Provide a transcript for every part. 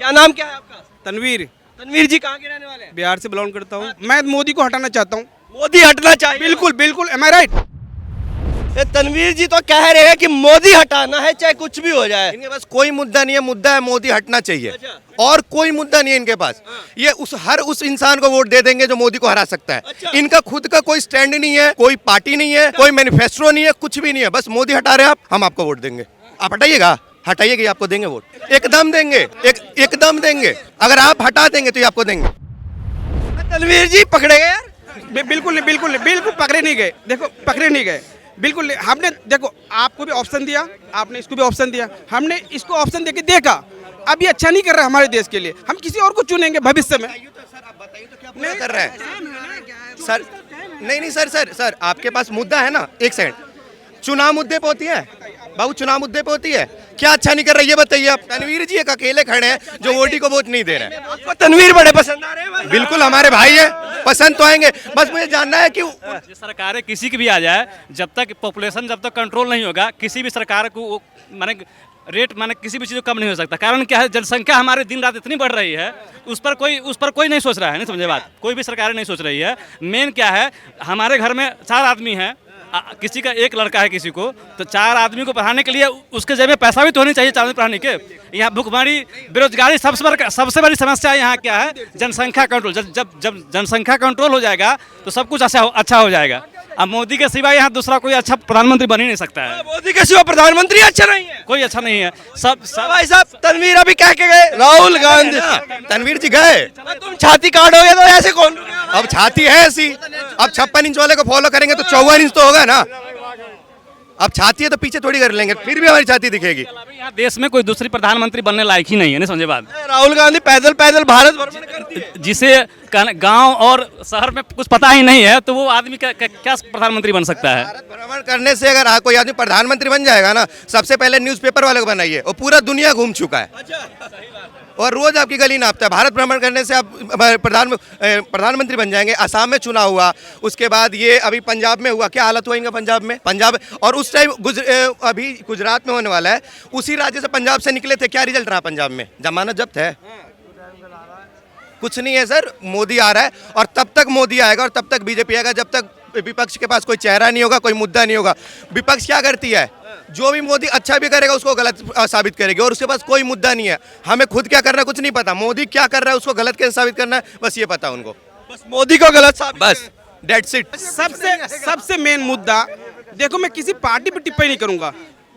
क्या नाम क्या है आपका? तनवीर, तनवीर जी कहाँ के रहने वाले हैं? बिहार से बिलोंग करता हूँ। मैं मोदी को हटाना चाहता हूँ। मोदी हटना चाहिए। बिल्कुल बिल्कुल, एम आई राइट? ये तनवीर जी तो कह रहे हैं कि मोदी हटाना है चाहे कुछ भी हो जाए। इनके पास कोई मुद्दा नहीं है, मुद्दा है मोदी हटना चाहिए। अच्छा। और कोई मुद्दा नहीं है इनके पास। ये हर उस इंसान को वोट दे देंगे जो मोदी को हरा सकता है। अच्छा। इनका खुद का कोई स्टैंड नहीं है, कोई पार्टी नहीं है, कोई मैनिफेस्टो नहीं है, कुछ भी नहीं है। बस मोदी हटा रहे हैं आप, हम आपको वोट देंगे। आप हटाइएगा, हटाइएगा, आपको देंगे वोट, एकदम देंगे, एकदम देंगे। अगर आप हटा देंगे तो ये आपको देंगे। तनवीर जी पकड़े गए यार। बिल्कुल नहीं, बिल्कुल नहीं, बिल्कुल पकड़े नहीं गए। देखो पकड़े नहीं गए, बिल्कुल नहीं। हमने देखो आपको भी ऑप्शन दिया, आपने इसको भी ऑप्शन दिया, हमने इसको ऑप्शन देके देखा। अब ये अच्छा नहीं कर रहा हमारे देश के लिए, हम किसी और को चुनेंगे भविष्य में। क्या कर रहा है सर? नहीं सर, आपके पास मुद्दा है ना। एक सेकंड, चुनाव मुद्दे पे होती है बाबू, चुनाव मुद्दे पे होती है। क्या अच्छा नहीं कर रहे ये बताइए आप। तनवीर जी एक अकेले खड़े हैं जो मोदी को वोट नहीं दे रहे हैं। आपको तनवीर बड़े पसंद आ रहे हैं? बिल्कुल हमारे भाई है, पसंद तो आएंगे। बस मुझे जानना है कि सरकारें किसी की भी आ जाए, जब तक पॉपुलेशन जब तक कंट्रोल नहीं होगा, किसी भी सरकार को माने रेट माने किसी भी चीज़ को कम नहीं हो सकता। कारण क्या है, जनसंख्या हमारे दिन रात इतनी बढ़ रही है, उस पर कोई नहीं सोच रहा है। नहीं समझे बात? कोई भी सरकारें नहीं सोच रही है। मेन क्या है, हमारे घर में 4 आदमी हैं, किसी का 1 लड़का है किसी को, तो 4 आदमी को पढ़ाने के लिए उसके जेब में पैसा भी तो होनी चाहिए 4 आदमी पढ़ाने के। यहाँ भुखमरी, बेरोजगारी, सबसे बड़ी समस्या यहाँ क्या है, जनसंख्या कंट्रोल। जब जनसंख्या कंट्रोल हो जाएगा तो सब कुछ अच्छा हो जाएगा। अब मोदी के सिवा यहाँ दूसरा कोई अच्छा प्रधानमंत्री बन ही नहीं सकता है। मोदी के सिवा प्रधानमंत्री अच्छा नहीं है, कोई अच्छा नहीं है। सब भाई साहब तनवीर अभी कह के गए राहुल गांधी। तनवीर जी गए। तुम छाती काटोगे तो ऐसे कौन? अब छाती है ऐसी, अब 56 इंच वाले को फॉलो करेंगे तो 54 इंच तो होगा ना। अब छाती है तो पीछे थोड़ी कर लेंगे, फिर भी हमारी छाती दिखेगी। यहाँ देश में कोई दूसरी प्रधानमंत्री बनने लायक ही नहीं है। नहीं समझे बात? राहुल गांधी पैदल पैदल भारत भ्रमण करती है। जिसे गांव और शहर में कुछ पता ही नहीं है, तो वो आदमी क्या प्रधानमंत्री बन सकता है? भारत भ्रमण करने से अगर कोई आदमी प्रधानमंत्री बन जाएगा ना, सबसे पहले न्यूज़पेपर वाले को बनाइए। और पूरा दुनिया घूम चुका है और रोज आपकी गली नापता है। भारत भ्रमण करने से आप प्रधानमंत्री बन जाएंगे। असम में चुनाव हुआ, उसके बाद ये अभी पंजाब में हुआ। क्या हालत हुआ इनका पंजाब और उस टाइम अभी गुजरात में होने वाला है। उसी राज्य से पंजाब से निकले थे, क्या रिजल्ट रहा पंजाब में? जमानत जब्त है, कुछ नहीं है सर। मोदी आ रहा है और तब तक मोदी आएगा और तब तक बीजेपी आएगा, जब तक विपक्ष के पास कोई चेहरा नहीं होगा, कोई मुद्दा नहीं होगा। विपक्ष क्या करती है, जो भी मोदी अच्छा भी करेगा उसको गलत साबित करेगी और उसके पास कोई मुद्दा नहीं है। हमें खुद क्या करना है कुछ नहीं पता, मोदी क्या कर रहा है उसको गलत कैसे साबित करना है बस ये पता है उनको। बस मोदी को गलत साबित बस डेट्स इट। सबसे मेन मुद्दा देखो, मैं किसी पार्टी पर टिप्पणी नहीं करूंगा।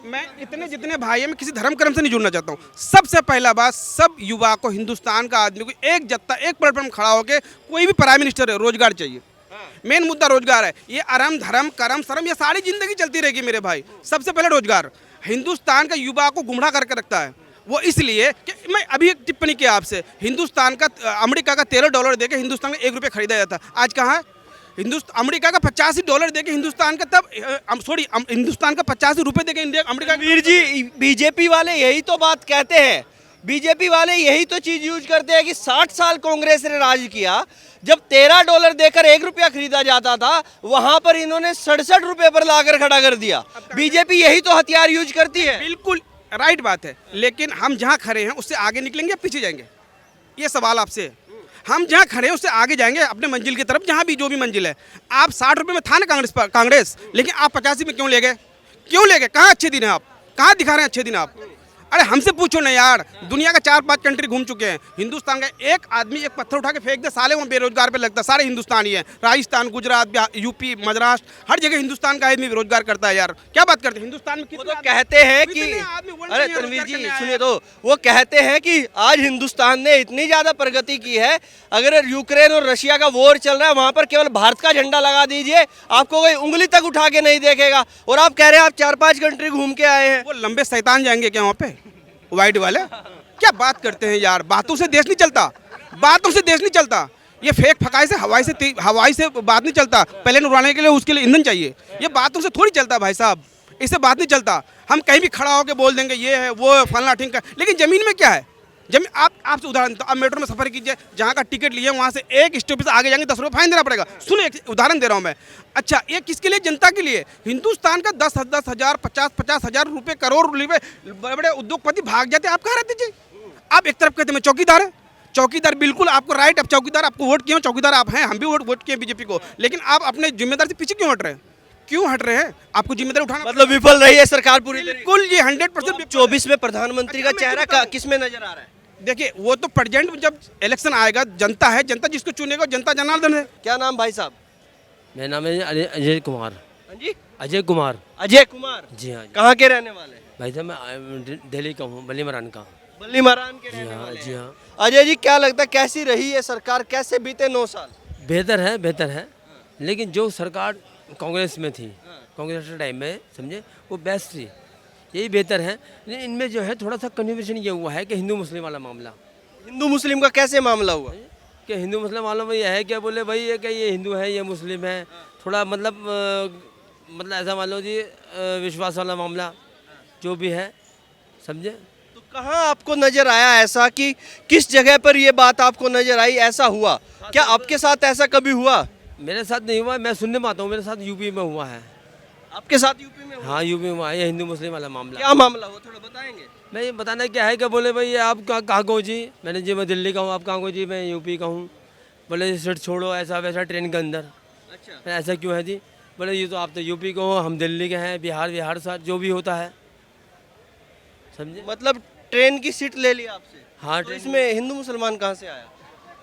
मैं जितने भाई हैं, मैं किसी धर्म कर्म से नहीं जुड़ना चाहता हूँ। सबसे पहला बात, सब युवा को, हिंदुस्तान का आदमी को एक प्लेटफॉर्म खड़ा होकर कोई भी प्राइम मिनिस्टर है, रोजगार चाहिए। मेन मुद्दा रोजगार है। ये आराम धर्म कर्म शर्म ये सारी जिंदगी चलती रहेगी मेरे भाई। सबसे पहले रोजगार हिंदुस्तान का युवा को गुमराह करके रखता है। वो इसलिए कि मैं अभी एक टिप्पणी किया आपसे, हिंदुस्तान का अमेरिका का $13 देके हिंदुस्तान में ₹1 खरीदा जाता, आज कहाँ है? अमेरिका का $85 देके हिंदुस्तान का, तब हिंदुस्तान का ₹85 देके अमेरिका। वीर जी बीजेपी वाले यही तो बात कहते हैं, बीजेपी वाले यही तो चीज यूज करते हैं कि 60 साल कांग्रेस ने राज किया, जब $13 देकर ₹1 खरीदा जाता था, वहां पर इन्होंने ₹67 पर लाकर खड़ा कर दिया। बीजेपी यही तो हथियार यूज करती है। बिल्कुल राइट बात है, लेकिन हम जहां खड़े हैं उससे आगे निकलेंगे या पीछे जाएंगे, ये सवाल आपसे है। हम जहां खड़े हैं उससे आगे जाएंगे अपने मंजिल की तरफ, जहां भी जो भी मंजिल है। आप ₹60 में था ना कांग्रेस, लेकिन आप 85 में क्यों ले गए? कहाँ अच्छे दिन है आप? कहाँ दिखा रहे हैं अच्छे दिन आप? अरे हमसे पूछो ना यार, दुनिया का 4-5 कंट्री घूम चुके हैं। हिंदुस्तान का एक आदमी एक पत्थर उठा के फेंक दे, साले वो बेरोजगार पे लगता है। सारे हिंदुस्तानी हैं, राजस्थान, गुजरात, यूपी, महाराष्ट्र, हर जगह हिंदुस्तान का आदमी बेरोजगार करता है। यार क्या बात करते हैं, हिंदुस्तान में वो तो कहते हैं कि अरे तनवीर जी सुनिए, तो वो कहते हैं कि आज हिंदुस्तान ने इतनी ज्यादा प्रगति की है, अगर यूक्रेन और रशिया का वॉर चल रहा है वहां पर केवल भारत का झंडा लगा दीजिए, आपको कोई उंगली तक उठा के नहीं देखेगा। और आप कह रहे हैं आप 4-5 कंट्री घूम के आए हैं। वो लंबे शैतान जाएंगे क्या वहाँ पे वाइट वाले? क्या बात करते हैं यार, बातों से देश नहीं चलता, बातों से देश नहीं चलता। ये फेक फकाई से हवाई से बात नहीं चलता। प्लेन उड़ाने के लिए उसके लिए ईंधन चाहिए, ये बातों से थोड़ी चलता भाई साहब, इससे बात नहीं चलता। हम कहीं भी खड़ा होकर बोल देंगे ये है वो है फलना ठीक है, लेकिन ज़मीन में क्या है? जब आपसे उदाहरण, तो आप मेट्रो में सफर कीजिए, जहाँ का टिकट लिए वहाँ से एक स्टॉप से आगे जाएंगे ₹10 फाइन देना पड़ेगा। सुनिए एक उदाहरण दे रहा हूँ मैं। अच्छा ये किसके लिए? जनता के लिए। हिंदुस्तान का 10,000 50,000 रुपए, करोड़ रुपए बड़े बड़े उद्योगपति भाग जाते, आप कहाँ रहते जी? आप एक तरफ कहते हैं मैं चौकीदार है, चौकीदार बिल्कुल आपको राइट, अब चौकीदार आपको वोट किए हो, चौकीदार आप हैं, हम भी वोट किए बीजेपी को, लेकिन आप अपने जिम्मेदारी से पीछे क्यों हट रहे हैं? क्यों हट रहे हैं? आपको जिम्मेदारी उठाना मतलब विफल रही है सरकार पूरी तरीके बिल्कुल, ये 100% 24 में प्रधानमंत्री का अच्छा, मैं चेहरा बताऊं। किस में नजर आ रहा है? देखिए वो तो प्रेजेंट जब इलेक्शन आएगा, जनता है, जनता जिसको चुनेगा, जनता जनार्दन है। क्या नाम भाई साहब? मेरा नाम है अजय कुमार। हाँ जी, अजय कुमार। अजय कुमार। जी हाँ जी। कहाँ के रहने वाले हैं? भाई साहब मैं दिल्ली का हूँ, बल्लीमरान का। बल्ली महारान के रहने हाँ वाले जी हैं। हाँ। अजय जी क्या लगता है कैसी रही है सरकार, कैसे बीते 9 साल? बेहतर है लेकिन जो सरकार कांग्रेस में थी, कांग्रेस के टाइम में समझे वो बेस्ट थी, यही बेहतर है। लेकिन इनमें जो है थोड़ा सा कन्फ्यूजन ये हुआ है कि हिंदू मुस्लिम वाला मामला, हिंदू मुस्लिम का कैसे मामला हुआ? कि हिंदू मुस्लिम मामला में यह है कि बोले भाई ये कि ये हिंदू है ये मुस्लिम है, थोड़ा मतलब ऐसा मान लो जी विश्वास वाला मामला जो भी है, समझे। तो कहाँ आपको नजर आया ऐसा कि किस जगह पर ये बात आपको नजर आई, ऐसा हुआ क्या आपके साथ? ऐसा कभी हुआ? मेरे साथ नहीं हुआ, मैं सुनने में आता हूँ, मेरे साथ यूपी में हुआ है। आपके साथ यूपी में हुआ? हाँ यूपी में हुआ है, ये हिंदू मुस्लिम वाला मामला। क्या मामला हुआ थोड़ा बताएंगे? मैं ये बताना क्या है कि बोले भाई ये आप कहाँ को जी, मैंने जी मैं दिल्ली का हूँ, आप कहाँ को जी, मैं यूपी का हूँ। बोले सीट छोड़ो ऐसा वैसा ट्रेन के अंदर। अच्छा, मैं ऐसा क्यों है जी? बोले ये तो आप तो यूपी के हो, हम दिल्ली के हैं, बिहार साथ जो भी होता है, समझे। मतलब ट्रेन की सीट ले ली आपसे? हाँ तो ट्रेन इसमें हिंदू मुसलमान कहाँ से आया?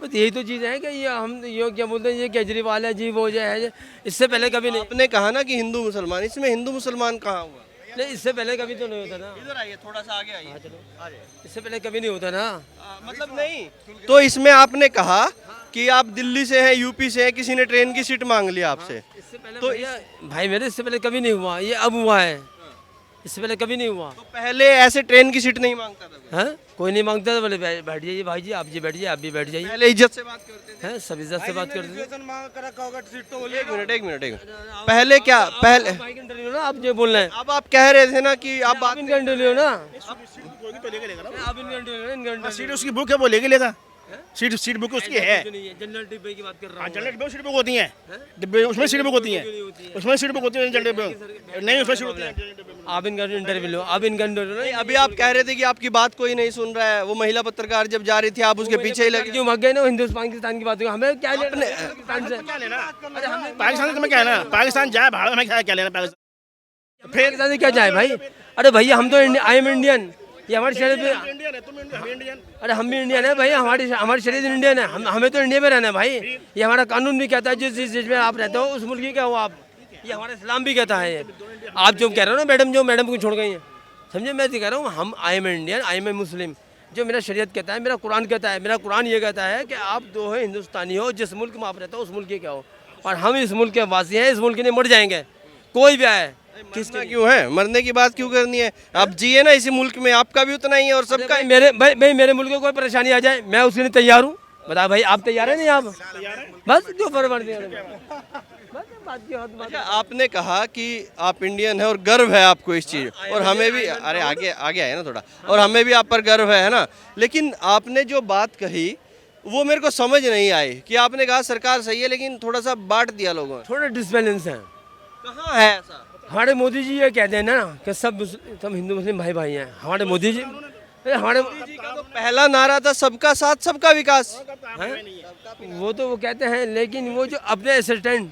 बस यही तो चीज़ है कि ये हम ये क्या बोलते हैं, ये केजरीवाल है जी, वो जो है, इससे पहले कभी नहीं, आपने कहा ना कि हिंदू मुसलमान, इसमें हिंदू मुसलमान कहाँ हुआ? नहीं इससे पहले कभी तो नहीं होता ना। इधर आइए, थोड़ा सा आगे आइए। इससे पहले कभी नहीं होता ना। मतलब नहीं, तो इसमें आपने कहा कि आप दिल्ली से हैं, यूपी से हैं, किसी ने ट्रेन की सीट मांग लिया आपसे। इससे पहले तो तो भाई मेरे इससे पहले कभी नहीं हुआ, ये अब हुआ है, इससे पहले कभी नहीं हुआ। तो पहले ऐसे ट्रेन की सीट नहीं मांगता था कोई? हाँ कोई नहीं मांगता था, बोले बैठ जाइए भाई जी, आप जी बैठ जाइए, आप भी बैठ जाइए। पहले इज्जत से बात करते थे। हैं सब इज्जत से बात करते थे। एक मिनट पहले क्या, पहले भाई का इंटरव्यू ना, आप जो बोल रहे हैं, अब आप कह रहे थे ना कि आप आप बात इनका इंटरव्यू ना, आप इनका इंटरव्यू, इनका इंटरव्यू सीट उसकी बुक है, वो लेके लेगा। सीट बुक उसकी है। जनरल डिब्बे की बात कर रहा हूँ। जनरल डिब्बे में सीट बुक होती हैं, डिब्बे उसमें सीट बुक होती है, उसमें सीट बुक होती है जनरल डिब्बे में। नहीं उसमें सीट होती है। आप इनका इंटरव्यू लो, आप इनका इंटरव्यू लो। अभी आप कह रहे थे कि आपकी बात कोई नहीं सुन रहा है, वो महिला पत्रकार जब जा रही थी आप उसके पीछे ही लगे। क्यों भाग गए ना, हिंदुस्तान पाकिस्तान की बात, हमें क्या लेना पाकिस्तान से? पाकिस्तान से तुम्हें क्या है ना, पाकिस्तान जाए भाड़ में, क्या लेना पाकिस्तान। पाकिस्तान से क्या जाए भाई? अरे भैया हम तो आई एम इंडियन, ये हमारे शरीर पे, इंडियन है, तुम इंडियन। अरे हम भी इंडियन है भाई, हमारे शरीर इंडियन है, हमें तो इंडिया में रहना है भाई। ये हमारा कानून भी कहता है, जिस देश में आप रहते हो उस मुल्क की क्या हो आप, ये हमारा इस्लाम भी कहता है। आप जो कह रहे हो ना मैडम, जो मैडम को छोड़ गई हैं, समझे, मैं तो कह रहा हूँ हम I am Indian, I am a Muslim, जो मेरा शरीयत कहता है, मेरा कुरान कहता है, मेरा कुरान ये कहता है कि आप दो है हिंदुस्तानी हो, जिस मुल्क में आप रहते हो उस मुल्क के क्या हो, और हम इस मुल्क के वासी हैं, इस मुल्क के लिए मर जाएंगे, कोई भी आए। किसका क्यों है, मरने की बात क्यों करनी है? आप जिए ना इसी मुल्क में, आपका भी उतना ही है और सबका ही। मेरे मुल्क को कोई परेशानी आ जाए, मैं उसके लिए तैयार हूँ। बता भाई आप तैयार है नहीं? आप बस क्यों फर्क अच्छा, आपने कहा कि आप इंडियन है और गर्व है आपको इस चीज़, और हमें भी, अरे आगे आगे आए ना थोड़ा, और हमें भी आप पर गर्व है ना। लेकिन आपने जो बात कही वो मेरे को समझ नहीं आई कि आपने कहा सरकार सही है लेकिन थोड़ा सा बांट दिया लोगों ने। थोड़ा डिसबैलेंस है। कहाँ है ऐसा? हमारे मोदी जी ये कहते हैं ना कि सब हिंदू मुस्लिम भाई भाई हैं। हमारे मोदी जी, हमारे मोदी जी का तो पहला नारा था सबका साथ सबका विकास। वो तो वो कहते हैं, लेकिन वो जो अपने असिस्टेंट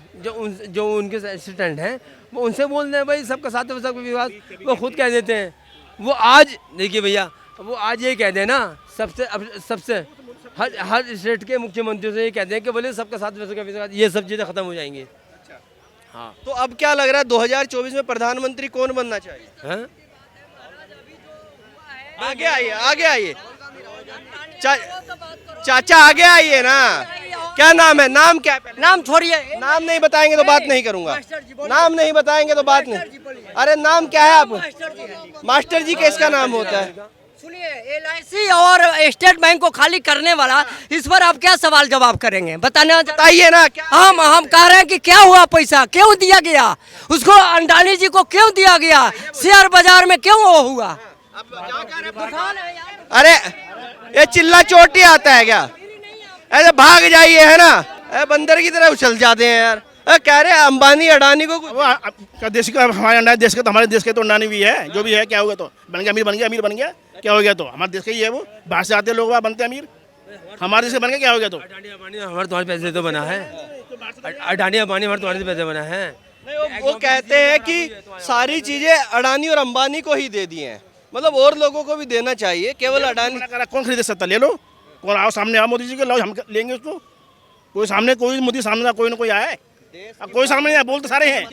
जो उनके असिस्टेंट हैं वो उनसे बोलते हैं भाई सबका साथ सबका विकास, वो खुद कह देते हैं। वो आज देखिए भैया, वो आज ये कहते हैं ना, सबसे हर स्टेट के मुख्यमंत्रियों से ये कहते हैं कि बोले सबका साथ सबका विकास, ये सब चीज़ें खत्म हो जाएंगी। हाँ तो अब क्या लग रहा है 2024 में प्रधानमंत्री कौन बनना चाहिए? हैं? आगे आइए, आगे आइए, चाचा आगे आइए ना। क्या नाम है? नाम क्या है पहले? नाम छोड़िए, नाम नहीं बताएंगे तो बात नहीं करूंगा। नाम नहीं बताएंगे तो बात नहीं। अरे नाम क्या है आप? मास्टर जी किसका नाम होता है? सुनिए, LIC और स्टेट बैंक को खाली करने वाला, इस पर आप क्या सवाल जवाब करेंगे? बताइए ना क्या। हम कह रहे हैं कि क्या हुआ, पैसा क्यों दिया गया उसको, अंडानी जी को क्यों दिया गया, शेयर बाजार में क्यों वो हुआ? अरे ये चिल्ला चोटी आता है क्या? ऐसे भाग जाइए है ना, बंदर की तरह उछल जाते हैं यार। कह रहे हैं अंबानी अडानी को कुछ क्या देश का हमारे अंडा देश का तो हमारे देश के तो अंडानी भी है, जो भी है, क्या हो गया तो बन गया अमीर बन गया क्या हो गया, तो हमारे देश का ही है वो, बाहर से आते लोग वहाँ बनते अमीर, हमारे देश से बन गया क्या हो गया, तो अडानी अंबानी हमारे तुम्हारे पैसे तो बना है, अडानी अंबानी हमारे तुम्हारे पैसे बना है। नहीं, वो कहते हैं कि सारी चीजें अडानी और अंबानी को ही दे दी हैं, मतलब और लोगों को भी देना चाहिए, केवल अडानी। कौन खरीदे सकता, ले लो, कौन आओ सामने आओ मोदी जी के, लो हम लेंगे उसको, कोई सामने कोई मोदी सामने कोई ना कोई आए, कोई सामने नहीं आया, बोल तो सारे हैं।